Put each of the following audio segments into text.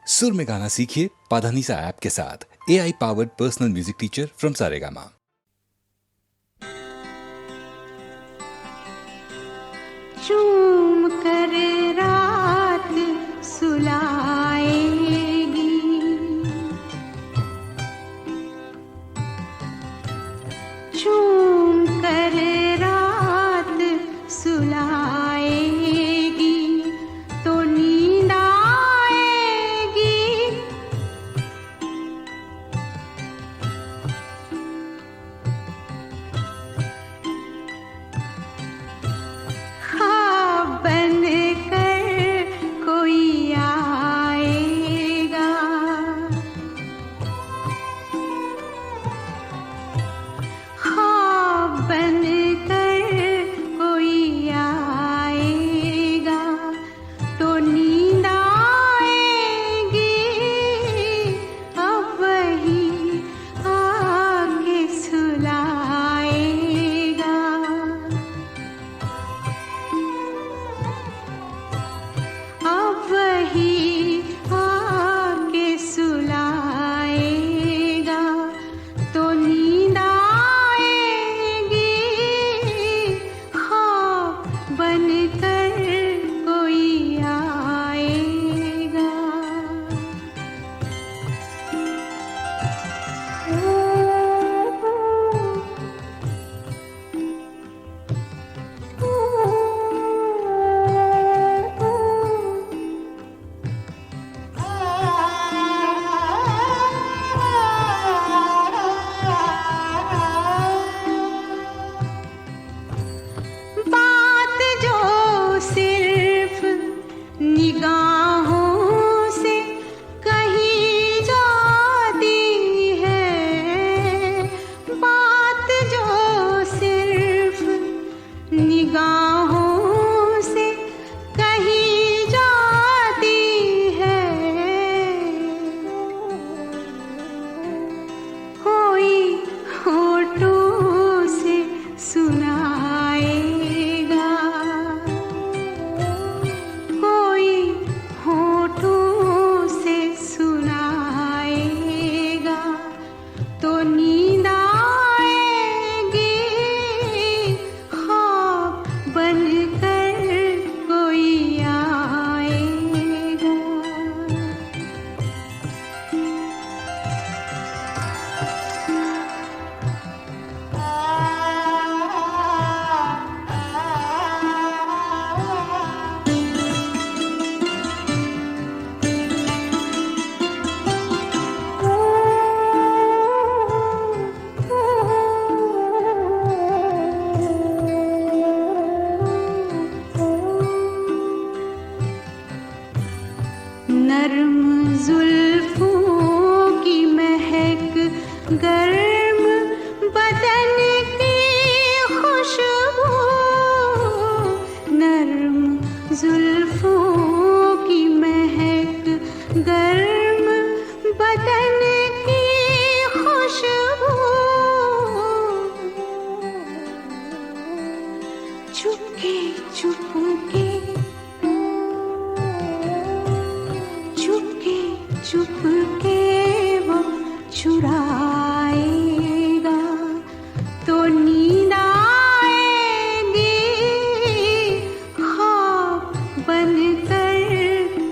सुर में गाना सीखिए पाधानीसा ऐप के साथ। AI powered personal music teacher from Saregama. चूम कर रात सुलाएगी, चूम कर रात सुलाएगी तो नींद आएगी, ख्वाब बनकर कोई आएगा, ख्वाब बनकर कोई आएगा तो नींद आएगी, अब वही आके सुलाएगा, अब वही आके सुलाएगा तो नींद आएगी, ख्वाब बनकर कोई आएगा। बात जो सिर्फ निगाहों से कही जाती है, बात जो सिर्फ निगाहों से कही जाती है, कोई होठों से सुनाएगा, कोई होठों से सुनाएगा तो नींद आएगी, ख्वाब बनकर कोई आएगा। नर्म जुल्फों की महक, गर्म बदन की खुशबू, नर्म जुल्फों की महक, गर्म बदन की खुशबू, चुपके चुपके चुपके चुपके वो चुराएगा तो नींद आएगी, ख्वाब बनकर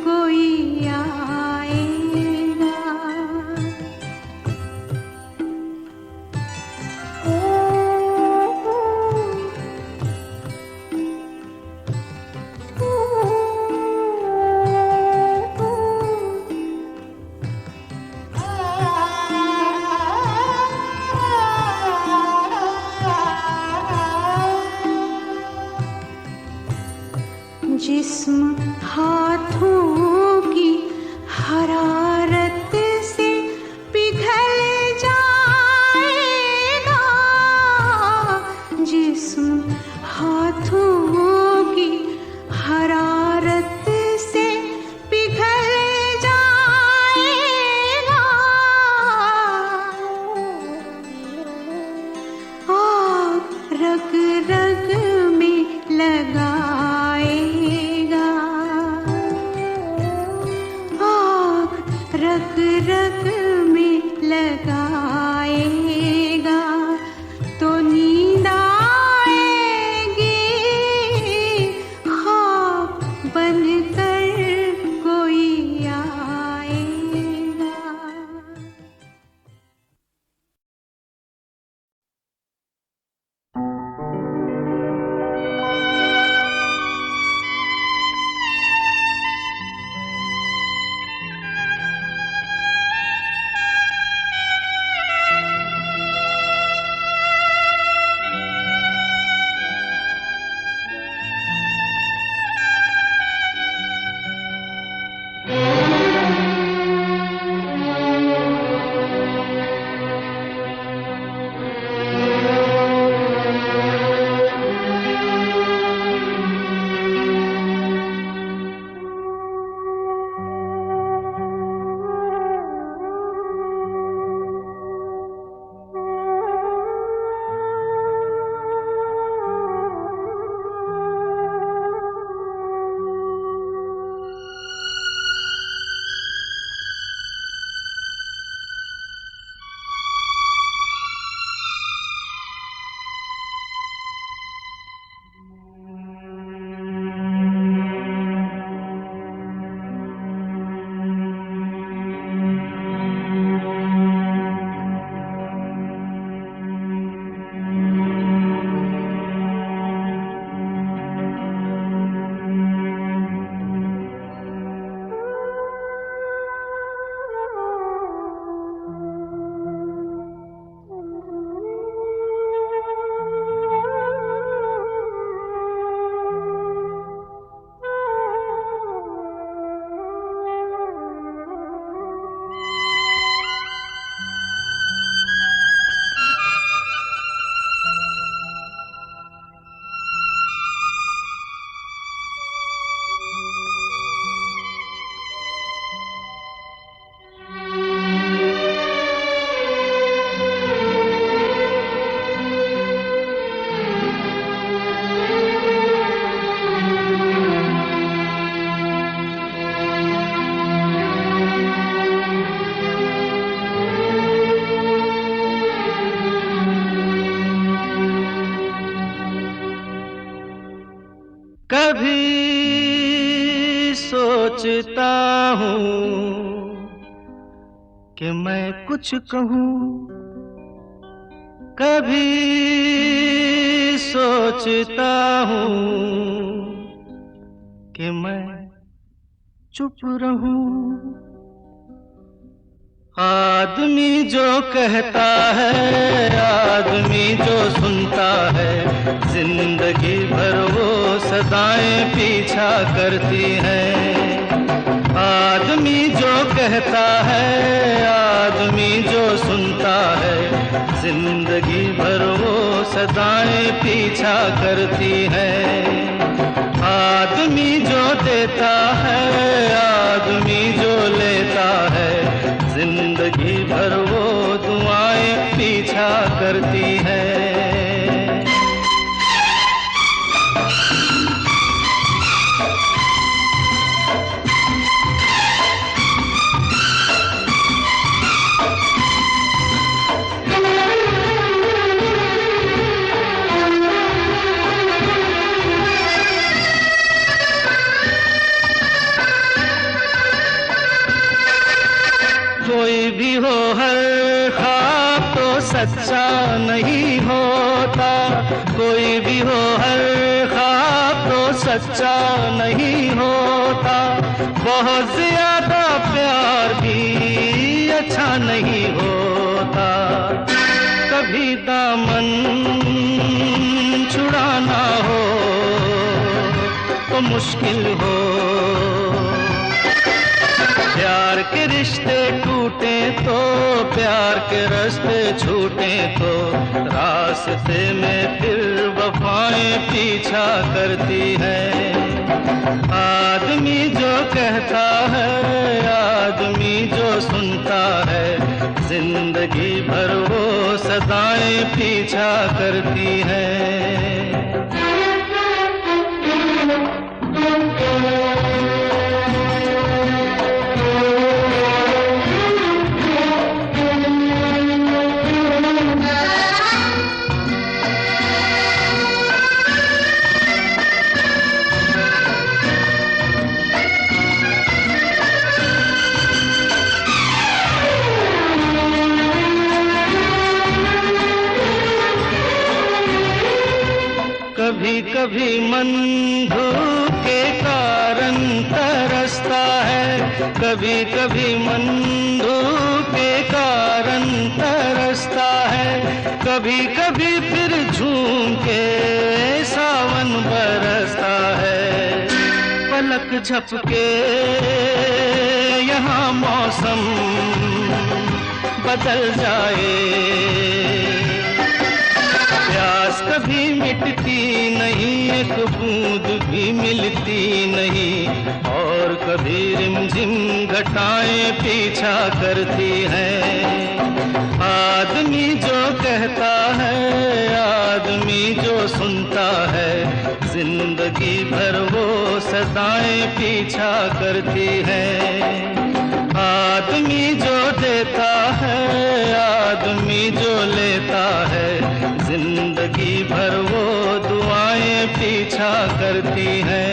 कोई आएगा। रग रग में लगाएगा तो नींद आएगी, ख्वाब बनकर कोई आएगा। कभी सोचता हूँ कि मैं कुछ कहूँ, कभी सोचता हूँ कि मैं चुप रहूं। आदमी जो कहता है, आदमी जो सुनता है, जिंदगी भर वो सदाएं पीछा करती हैं। आदमी जो कहता है, आदमी जो सुनता है, जिंदगी भर वो सदाएं पीछा करती हैं। आदमी जो देता है, आदमी जो लेता है, जिंदगी भर वो दुआएं पीछा करती हैं। कोई भी हो, हर ख्वाब तो सच्चा नहीं होता। कोई भी हो, हर ख्वाब तो सच्चा नहीं होता। बहुत ज्यादा प्यार भी अच्छा नहीं होता। कभी दामन छुड़ाना हो तो मुश्किल हो। प्यार के रिश्ते टूटे तो, प्यार के रास्ते छूटे तो, रास्ते में फिर वफाएं पीछा करती हैं। आदमी जो कहता है, आदमी जो सुनता है, जिंदगी भर वो सदाएं पीछा करती हैं। कभी मन धूके कारण तरसता है, कभी कभी मन धूके कारण तरसता है, कभी कभी फिर झूम के सावन बरसता है। पलक झपके यहाँ मौसम बदल जाए, प्यास कभी मिटती नहीं, एक बूंद भी मिलती नहीं, और कभी रिमझिम घटाएं पीछा करती हैं। आदमी जो कहता है, आदमी जो सुनता है, जिंदगी भर वो सदाएं पीछा करती हैं। आदमी जो देता है, आदमी जो लेता है, जिंदगी भर वो दुआएं पीछा करती हैं।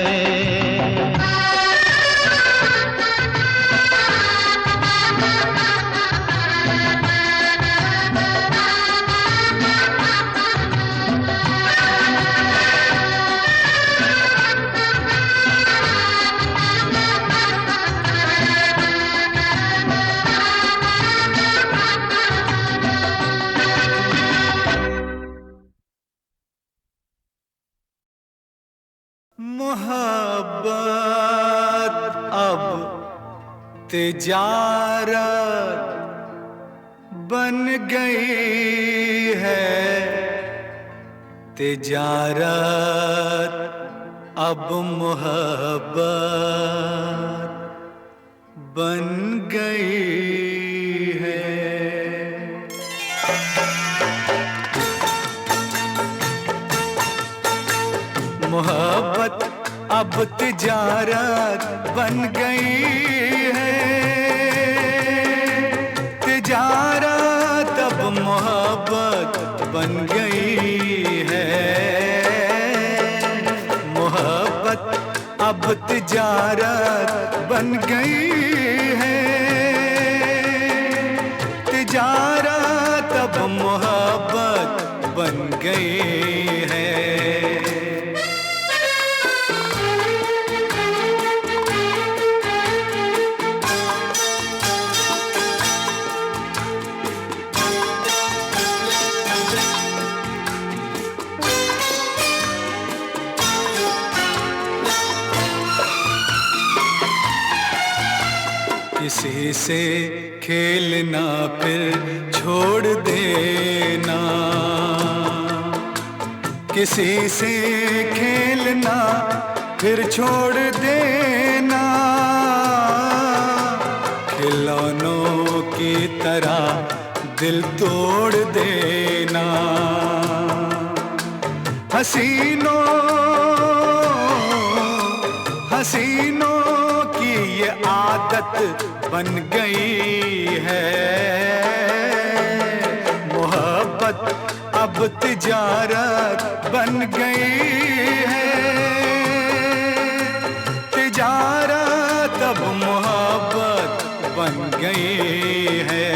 मोहब्बत अब तिजारत बन गई है, तिजारत अब मोहब्बत बन गई है। मोहब्बत अब तिजारत बन गई है, तिजारत अब मोहब्बत बन गई है। मोहब्बत अब तिजारत बन गई है, तिजारत अब मोहब्बत बन गई है। किसी से खेलना फिर छोड़ देना, किसी से खेलना फिर छोड़ देना, खिलौनों की तरह दिल तोड़ देना। हसीनों हसीनों की ये आदत बन गई है, मोहब्बत अब तिजारत बन गई है, तिजारत अब मोहब्बत बन गई है।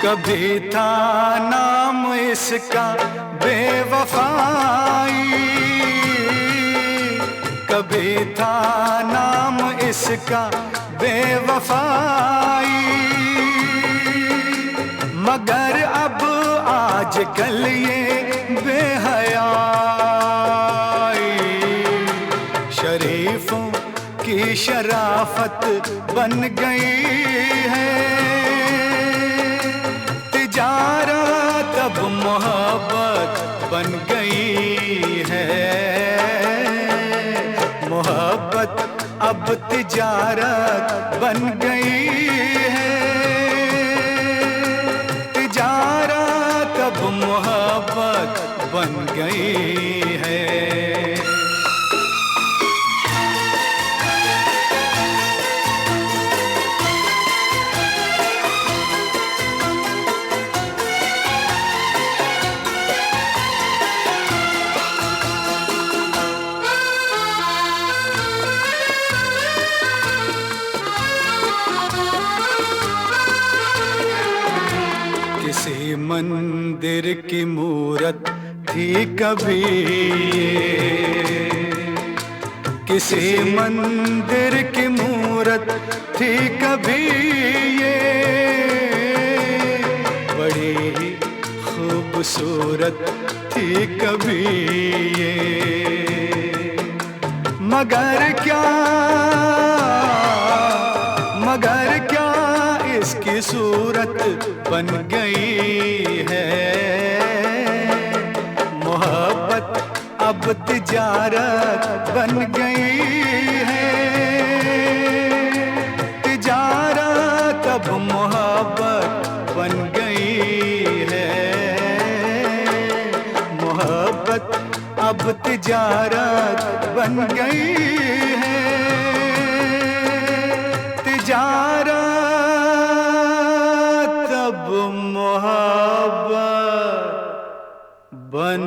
कभी था नाम इसका बेवफाई, कभी था नाम इसका बेवफाई, मगर अब आजकल ये बेहयाई शरीफों की शराफत बन गई है, तिजारत अब मोहब्बत बन गई है। मोहब्बत अब तिजारत बन गई है, तिजारत अब मोहब्बत बन गई है। मंदिर की मूरत थी कभी ये, किसी मंदिर की मूरत थी कभी ये, बड़ी ही खूबसूरत थी कभी ये। मगर क्या इसकी सूरत बन गई है। मोहब्बत अब तिजारत बन गई है। तिजारत अब मोहब्बत बन गई है। मोहब्बत अब तिजारत बन गई है। तिजारत अब मोहब्बत बन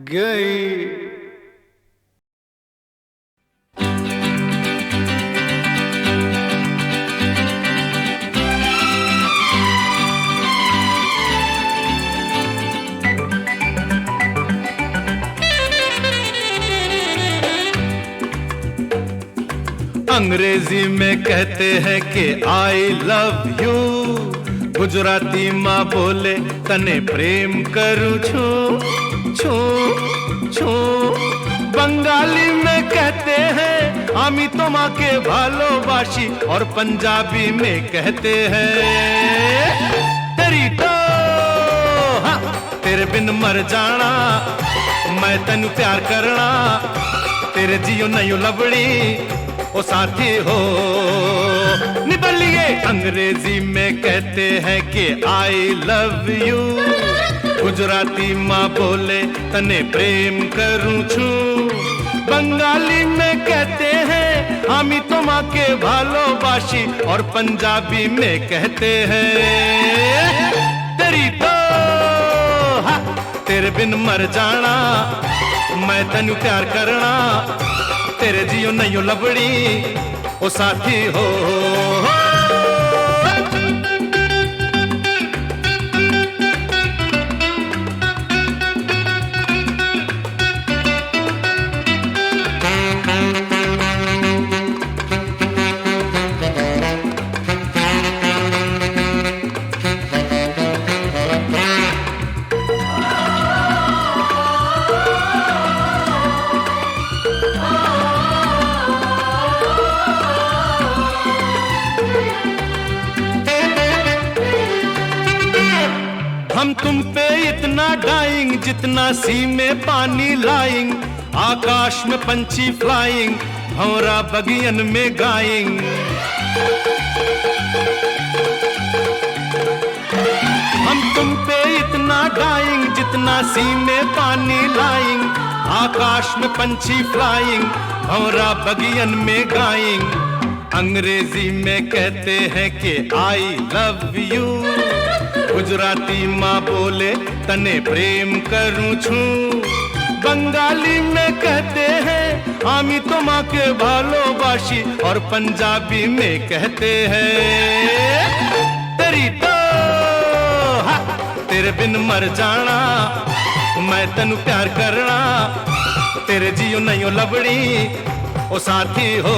गई। अंग्रेजी में कहते हैं कि आई लव यू, गुजराती माँ बोले तने प्रेम करूँ छू छू छू, बंगाली में कहते हैं आमी तो माँ के भालोबाशी, और पंजाबी में कहते हैं तेरी तो हाँ, तेरे बिन मर जाना, मैं तेनू प्यार करना, तेरे जियो नहीं लबड़ी ओ साथी हो निबलिए। अंग्रेजी में कहते हैं कि आई लव यू, गुजराती माँ बोले तने प्रेम करूँ छू, बंगाली में कहते हैं आमी तो माँ के भालोबाशी, और पंजाबी में कहते हैं तेरी तो हाँ, तेरे बिन मर जाना, मैं तेनू प्यार करना, तेरे जियो नहीं लबड़ी ओ साथी हो। हम तुम पे इतना डाइंग जितना सी में पानी लाइंग, आकाश में पंछी फ्लाइंग, भंवरा बगियन में गाइंग। हम तुम पे इतना डाइंग जितना सी में पानी लाइंग, आकाश में पंछी फ्लाइंग, भंवरा बगियन में गाइंग। अंग्रेजी में कहते हैं कि आई लव यू, गुजराती माँ बोले तने प्रेम करूँ छू, बंगाली में कहते हैं आमी तो माँ के भालोबाशी, और पंजाबी में कहते हैं तेरी तो हाँ, तेरे बिन मर जाना, मैं तेनू प्यार करना, तेरे जियो नहीं लबड़ी ओ साथी हो।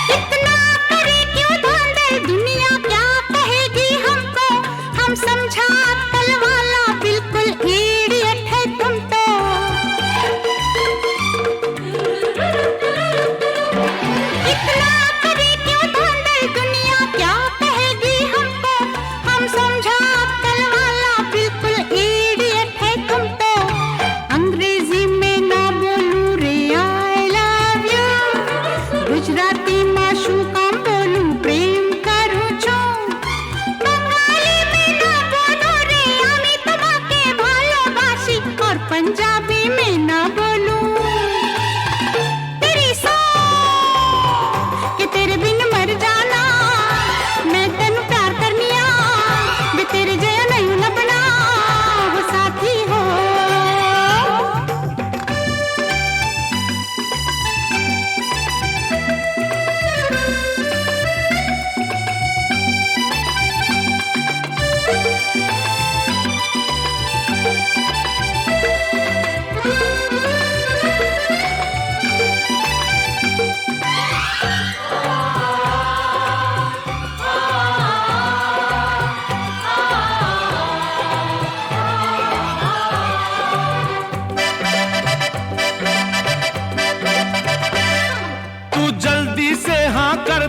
इतना करे क्यों धांधल, दुनिया क्या कहेगी हमको, हम सब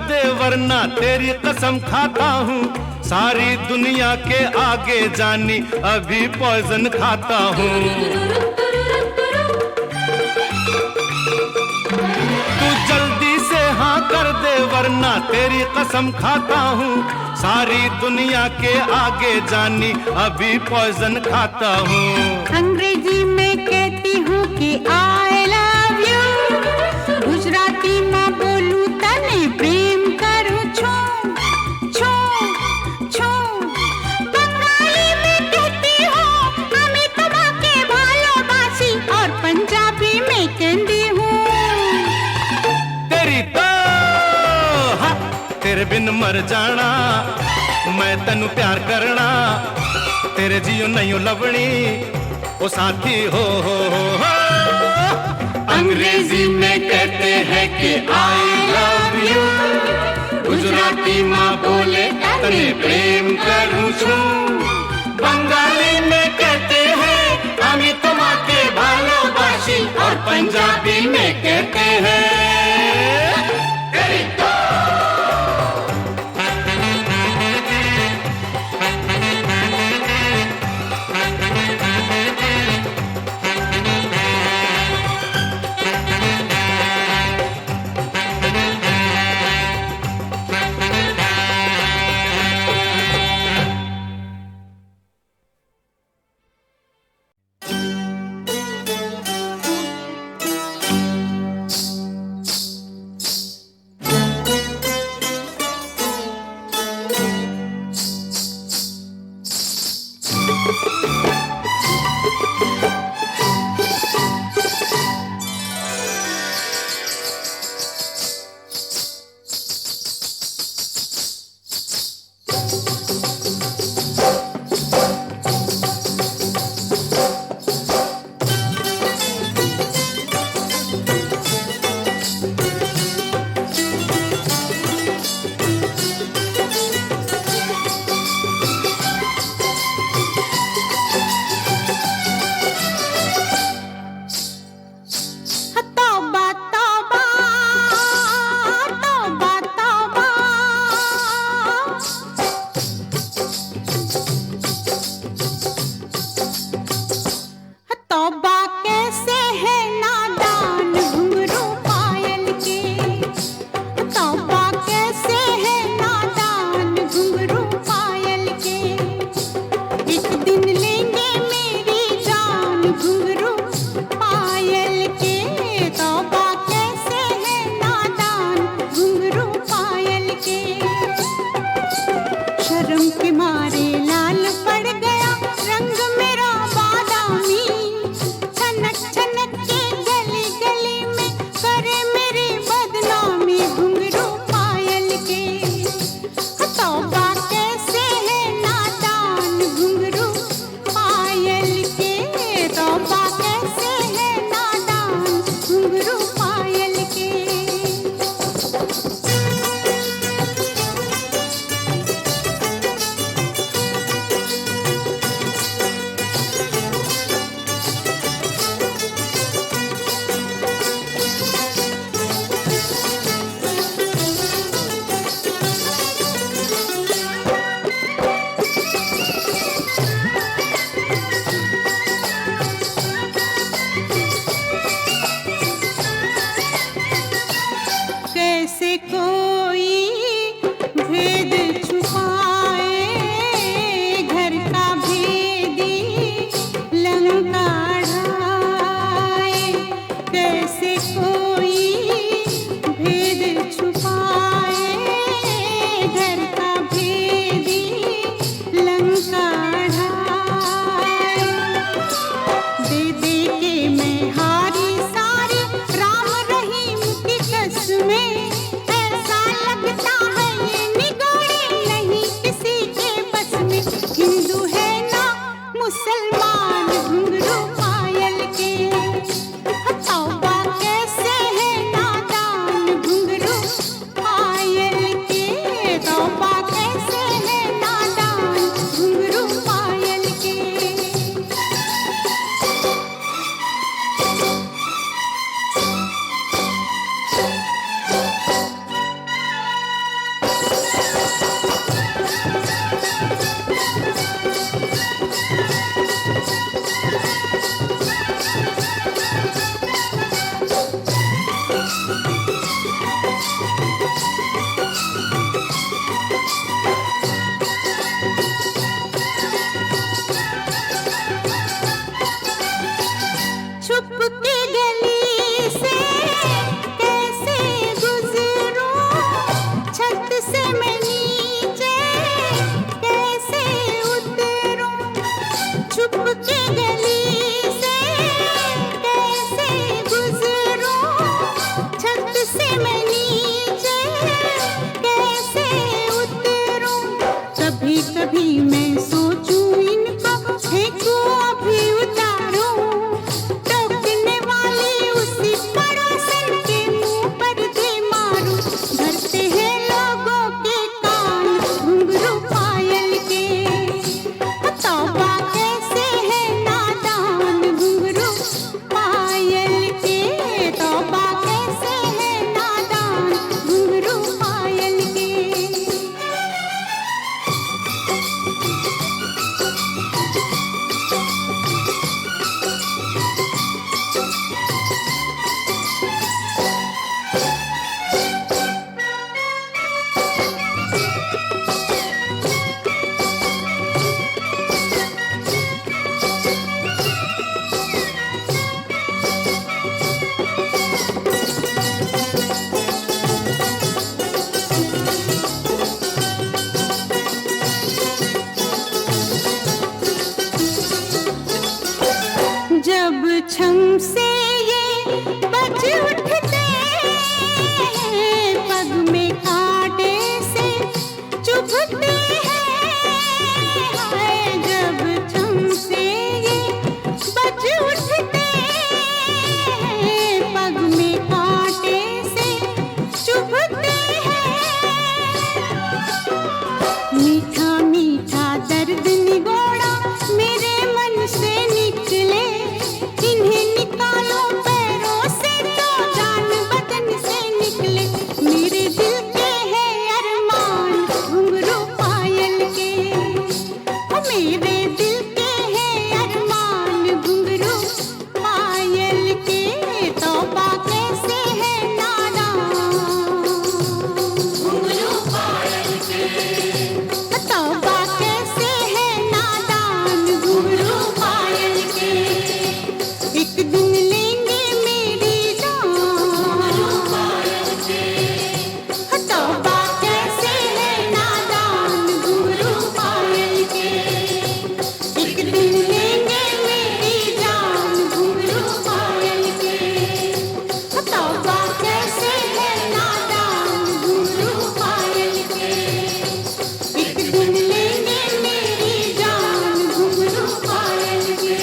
दे वरना तेरी कसम खाता हूँ। सारी दुनिया के आगे जानी अभी पॉइजन खाता हूँ। तू जल्दी से हाँ कर दे वरना तेरी कसम खाता हूँ। सारी दुनिया के आगे जानी अभी पॉइजन खाता हूँ। अंग्रेजी में कहती हूँ कि आई लव यू, गुजराती में बोलूं तने प्रेम करूं छो छो छो, बंगाली में कहती हूँ हमें तुम्हारे भालोबासी, और पंजाबी में कहती हूँ तेरी तो हाँ तेरे बिन मर जाना, मैं तनु प्यार करना, तेरे जियो नहीं लवणी ओ साथी हो। अंग्रेजी में कहते हैं कि आई लव यू, गुजराती माँ बोले तने प्रेम करूं छू, बंगाली में कहते हैं हमें तुम्हारे भालोबासी, और पंजाबी में कहते हैं तेरी तो। छुप के गली से कैसे गुजरूं, छत से मैं नीचे कैसे उतरूं। छुप के गली से कैसे गुजरूं, छत से मैं नीचे कैसे उतरूं। कभी कभी मैं सोचूं इनको फेंकूं अभी उतारूं, टोकने वाली उसी पड़ोसन के मुंह पर दे मारूं। भरते हैं लोगों के कान घुंघरू पायल के, तौबा कैसे है नादान घुंघरू पायल के, तौबा कैसे है नादान घुंघरू पायल के। जब छम से ये बज उठते हैं, पग में कांटे से चुभते हैं। हाय जब छम से ये बज उठते हैं, पग में कांटे से चुभते हैं। मीठा मीठा दर्द निगोड़ा मेरे मन से निकले, इन्हें निकालो पैरों से तो जान बदन से निकले। मेरे दिल के है अरमान घुंघरू पायल के, मेरे दिल के है अरमान घुंघरू पायल के, तौबा कैसे है नादान घुंघरू पायल के, तौबा कैसे है नादान घुंघरू पायल के। एक दिन लेंगे मेरी जान, तौबा कैसे है नादान घुंघरू पायल के। एक दिन लेंगे मेरी जान घुंघरू पायल के, तौबा कैसे है नादान घुंघरू पायल के। एक दिन लेंगे मेरी जान घुंघरू पायल के।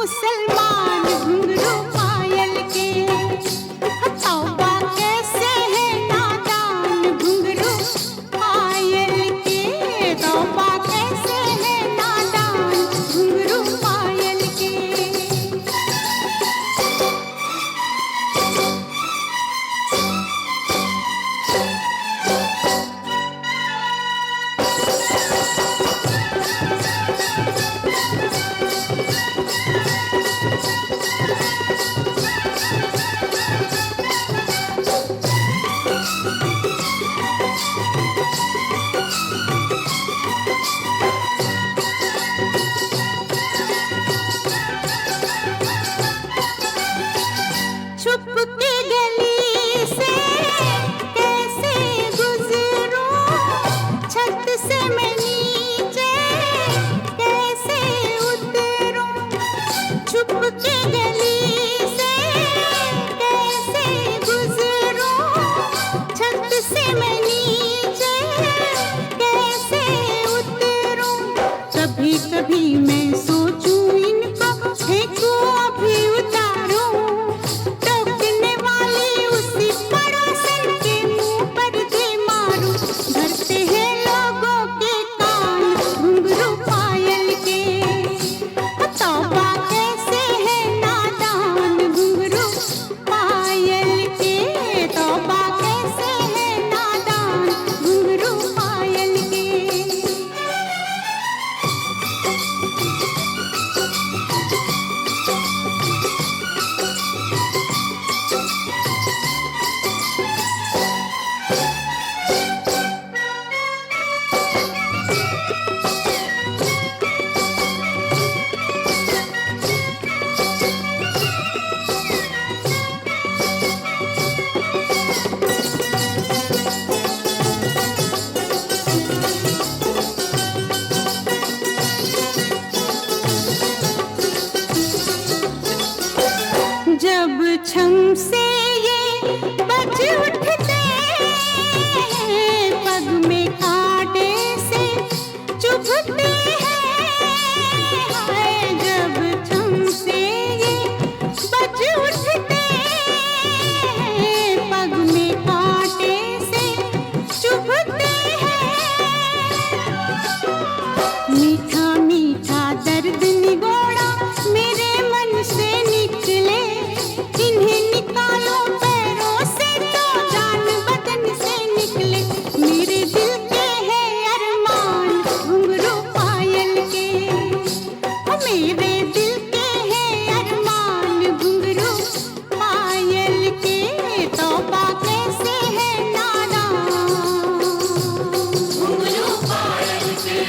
मुसलमान घुंघरू पायल के। तौबा कैसे है नादान घुंघरू पायल के। तौबा कैसे है नादान घुंघरू पायल के। छुप के गली से कैसे गुजरूं, छत से मैं नीचे कैसे उतरूं। छुप के गली से कैसे गुजरूं, छत से मैं नीचे कैसे उतरूं। कभी कभी मैं सोचूं इनको फेंकूं अभी उतारूं। टोकने वाली उसी पड़ोसन के मुंह पर दे मारूं। भरते हैं लोगों के कान घुंघरू पायल के। तौबा कैसे है नादान घुंघरू पायल के। तौबा कैसे है नादान घुंघरू पायल के। जब छम से ये बज उठते हैं, पग में कांटे से चुभते हैं। हाय जब छम से ये बज उठते हैं, पग में कांटे से चुभते हैं। मीठा मीठा दर्द निगोड़ा मेरे मन से निकले। इन्हें निकालो पैरों से तो जान बदन से निकले। मेरे दिल के है अरमान घुंघरू पायल के। मेरे दिल के है अरमान घुंघरू पायल के। तौबा कैसे है नादान घुंघरू पायल के।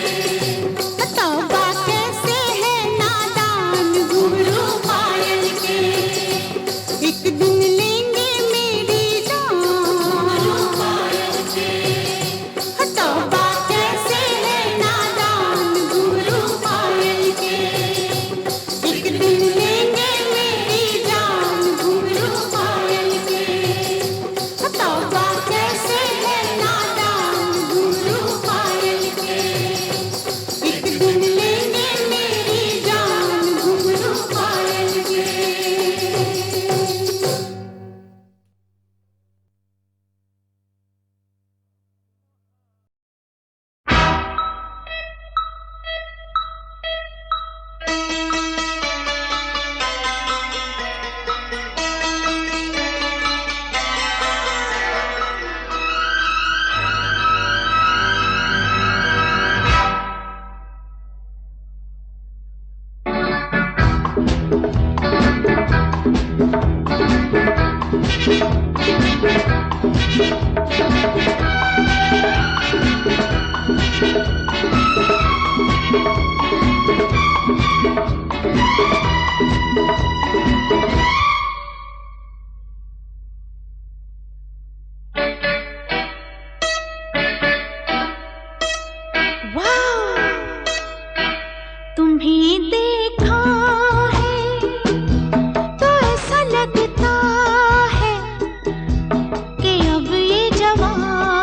तौबा कैसे है नादान घुंघरू पायल के। एक दिन लेंगे मेरी जान घुंघरू पायल के। तौबा कैसे है नादान घुंघरू पायल के। एक दिन लेंगे मेरी जान घुंघरू पायल के। तौबा कैसे है नादान घुंघरू पायल के। एक दिन लेंगे मेरी जान घुंघरू पायल के। तुम्हें देखा है तो ऐसा लगता है कि अब ये जवान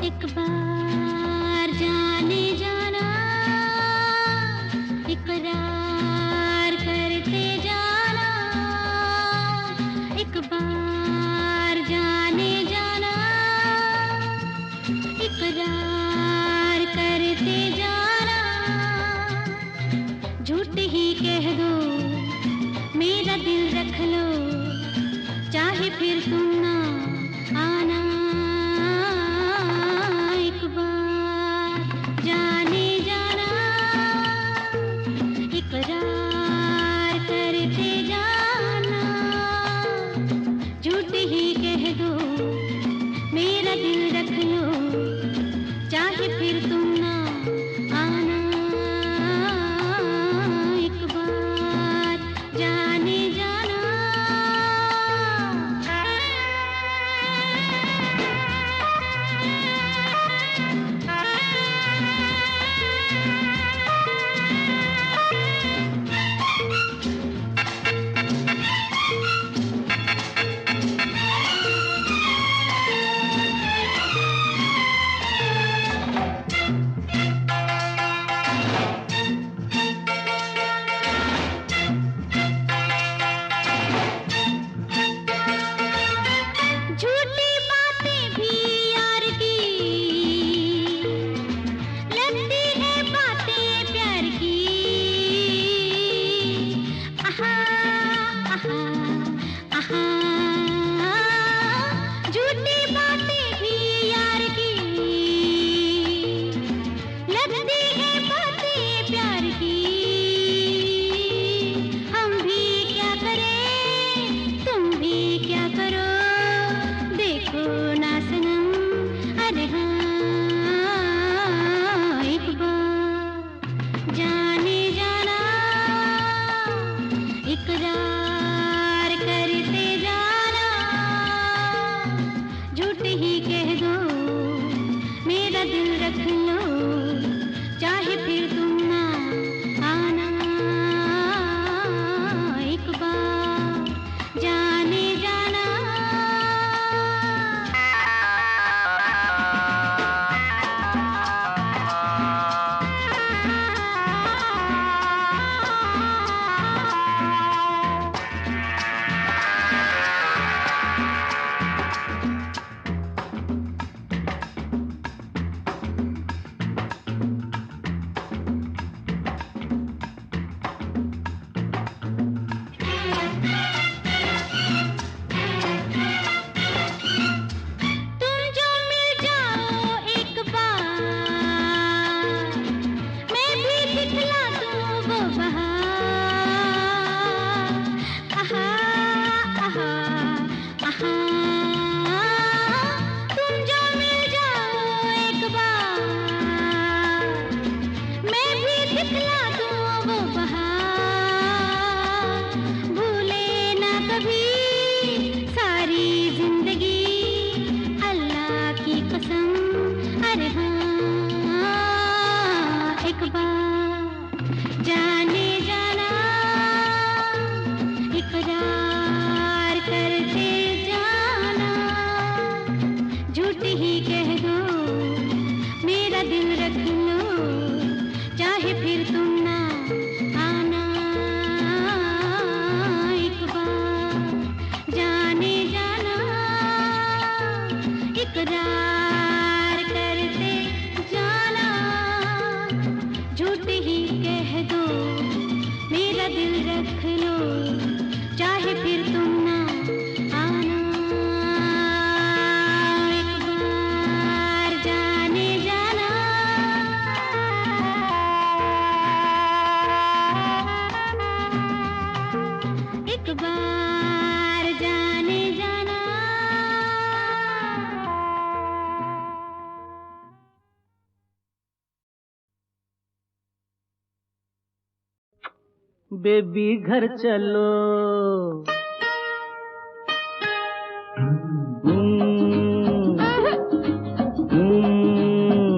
एक बार जाने जाना, इकरार करते जाना, एक बार जाने जाना, इकरार करते जाना, झूठ ही कह दो मेरा दिल रख लो, चाहे फिर तुम ना आना, एक बार जाने जाना, इकरार करते जाना, झूठ ही कह दो मेरा दिल रख लो, चाहे फिर तुम ना आना, एक बार जाने जाना। झूठी बातें भी यार की लगती है बातें प्यार की, आहा आहा आहा, झूठी बातें भी यार की लगती है बातें प्यार की, हम भी क्या करें तुम भी क्या करो, देखो ना सनम, अरे हाँ, एक बार जाने जाना, इकरार करते जाना, झूठ ही कह दो मेरा दिल रख लो, चाहे फिर तुम ना आना, एक बार जाने जाना। तुम जो मिल जाओ एक बार, मैं भी दिखला दूं वो बहार, आहा आहा आहा, तुम जो मिल जाओ एक बार, मैं भी दिखला दूं वो बहार, भूले ना कभी सारी जिंदगी अल्लाह की कसम, अरे हाँ, एक बार जाने जाना, इकरार करते जाना, झूठ ही कह दो मेरा दिल रख लो, चाहे फिर तुम ना आना, एक बार जाने जाना, इकरार करते जाना, झूठ ही कह दो मेरा दिल रख लो, चाहे फिर तुम ना आना, एक बार जाने जाना। एक बार जाने जाना। बेबी घर चलो,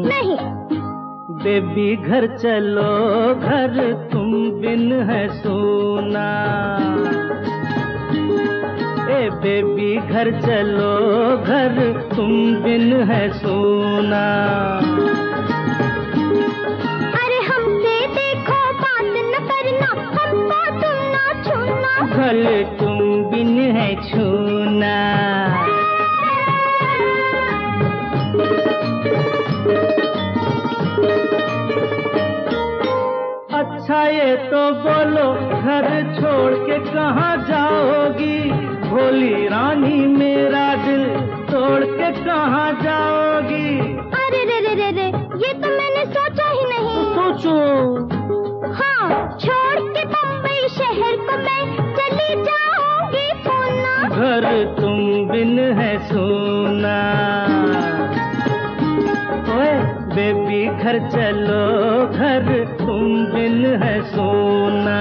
नहीं बेबी घर चलो, घर तुम बिन है सोना, बेबी घर चलो घर, तुम बिन है सोना। अरे हमसे देखो बात न करना, हमको तुम ना छूना। भले तुम बिन है छूना। अच्छा ये तो बोलो घर छोड़ के कहाँ जाओगी, भोली रानी मेरा दिल तोड़ के कहाँ जाओगी। अरे रे रे रे रे, ये तो मैंने सोचा ही नहीं। सोचो। हाँ, छोड़ के बम्बई शहर को मैं चली जाऊंगी पूना। घर तुम बिन है सोना। ओए बेबी घर चलो घर, तुम बिन है सोना।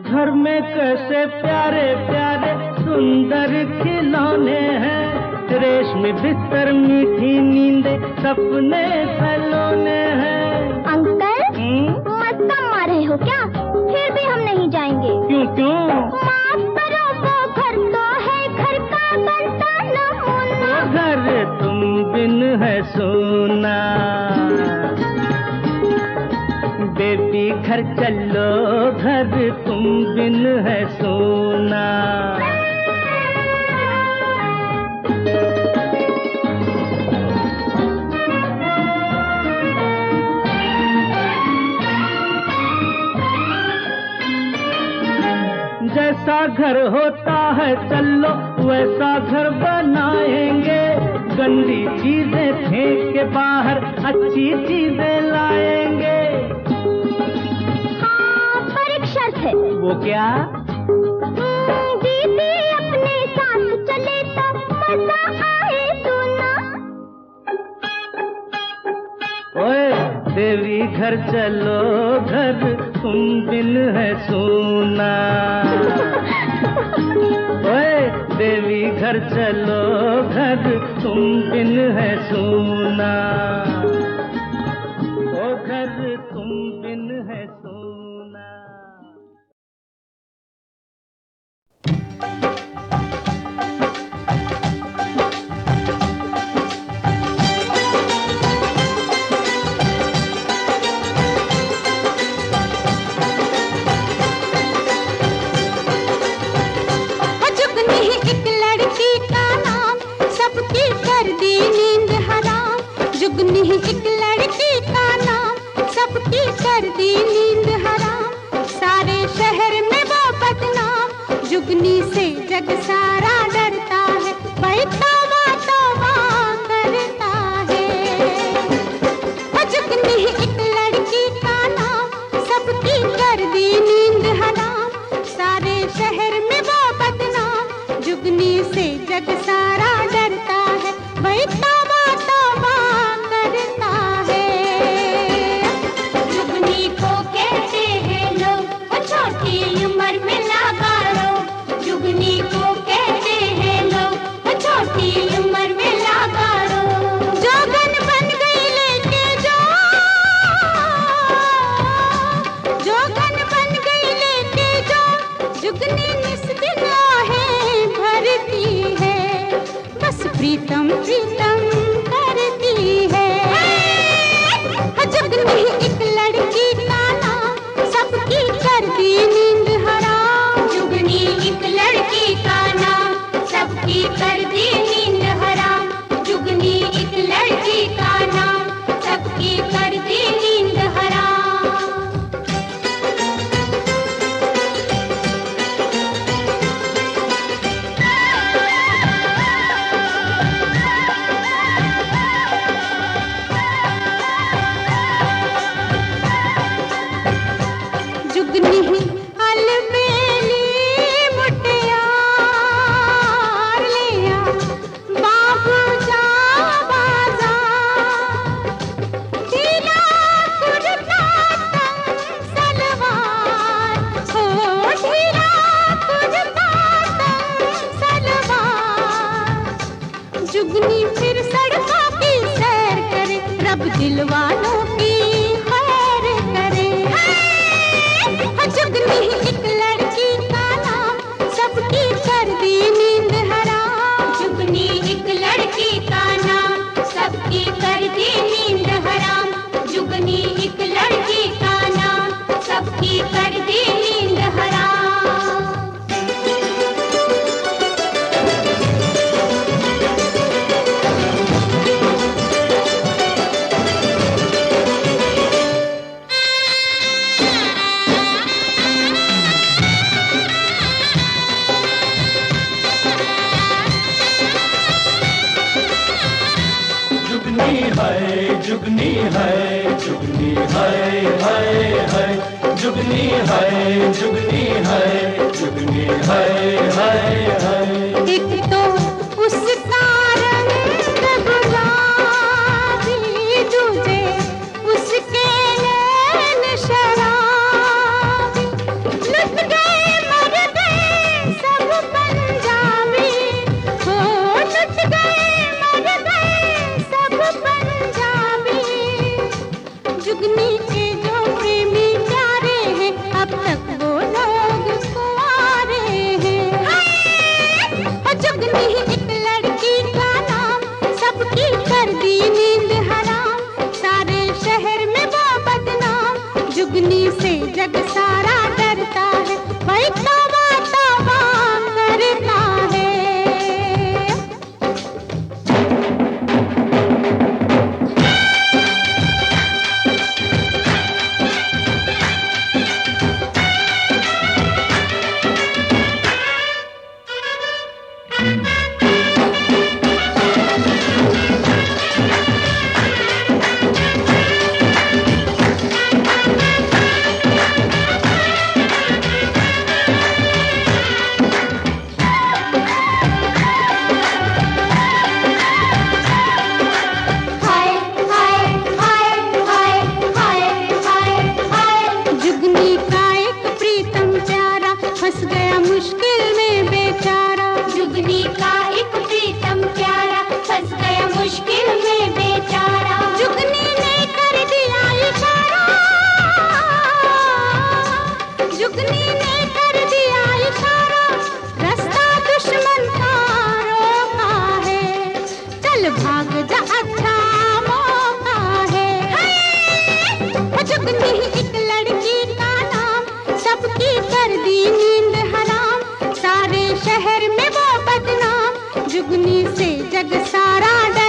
घर में कैसे प्यारे प्यारे सुंदर खिलौने हैं, रेशमी बिस्तर मीठी नींदे सपने सलोने हैं। अंकल, मस्का मार रहे हो क्या? फिर भी हम नहीं जाएंगे। क्यों क्यों? माफ करो, वो घर तो है घर का बनता नमूना। घर तुम बिन है सोना। बेबी घर चलो घर, तुम बिन है सोना। जैसा घर होता है चलो वैसा घर बनाएंगे, गंदी चीजें फेंक के बाहर अच्छी चीजें लाएंगे। है। वो क्या? दीदी अपने साथ चले तो मजा आए सुना। ओए देवी घर चलो घर, तुम बिन है सोना। ओए देवी घर चलो घर, तुम बिन है सोना। ओ घर तुम बिन है सोना। जुगनी एक लड़की का नाम, सबकी कर दी नींद हराम। सारे शहर में वो बदनाम, जुगनी से जग सारा डरता है। भाई तौबा तौबा करता है। जुगनी एक लड़की का नाम, सबकी कर दी नींद हराम। सारे शहर में वो बदनाम, जुगनी से जग सारा डरता है। भाई तौबा तौबा करता है। जुगनी को कहते हैं लोग, वो छोटी उम्र में लगा लो। जुगनी को कहते हैं लोग, वो छोटी उम्र में लगा लो। जोगन बन गई लेके जो, जोगन बन गई लेके जो, जुगनी निस दिन आहें भरती है। बस प्रीतम प्रीतम करती है। जुगनी एक लड़की का नाम, सबकी कर दी नींद हराम। जुगनी एक लड़की का नाम, सबकी कर दी नींद हराम। जुगनी एक लड़की का नाम, सबकी कर दी नींद हराम। सब दिल वालों की खैर करे। जुगनी एक लड़की का नाम, सबकी कर दी नींद हराम। जुगनी एक लड़की का नाम, सबकी कर दी नींद हराम। जुगनी एक लड़की का नाम, सबकी कर दी नींद हराम। जुगनी है जुगनी है जुगनी है जुगनी है जुगनी है। एक तो उसका रंग गुलाबी, दूजे उसके नैन शराबी। लुट गए मर गए सब पंजाबी, हो लुट गए मर गए सब पंजाबी। जुगनी के जो प्रेमी प्यारे हैं, अब तक वो लोग कुंवारे हैं। जुगनी एक लड़की का नाम, सबकी कर दी नींद हराम। सारे शहर में वो बदनाम, जुगनी से जग सारा डरता है। भाई तौबा तौबा करता है। जुगनी का एक प्रीतम प्यारा फंस गया मुश्किल में बेचारा। जुगनी का एक प्रीतम प्यारा फंस गया मुश्किल में बेचारा। जुगनी ने कर दिया इशारा, जुगनी ने कर दिया इशारा। रास्ता दुश्मन का रोका है, चल भाग जा अच्छा मौका है। जुगनी एक लड़की का नाम, सबकी कर दी नींद हराम। सारे शहर में वो बदनाम, जुगनी से जग सारा डर।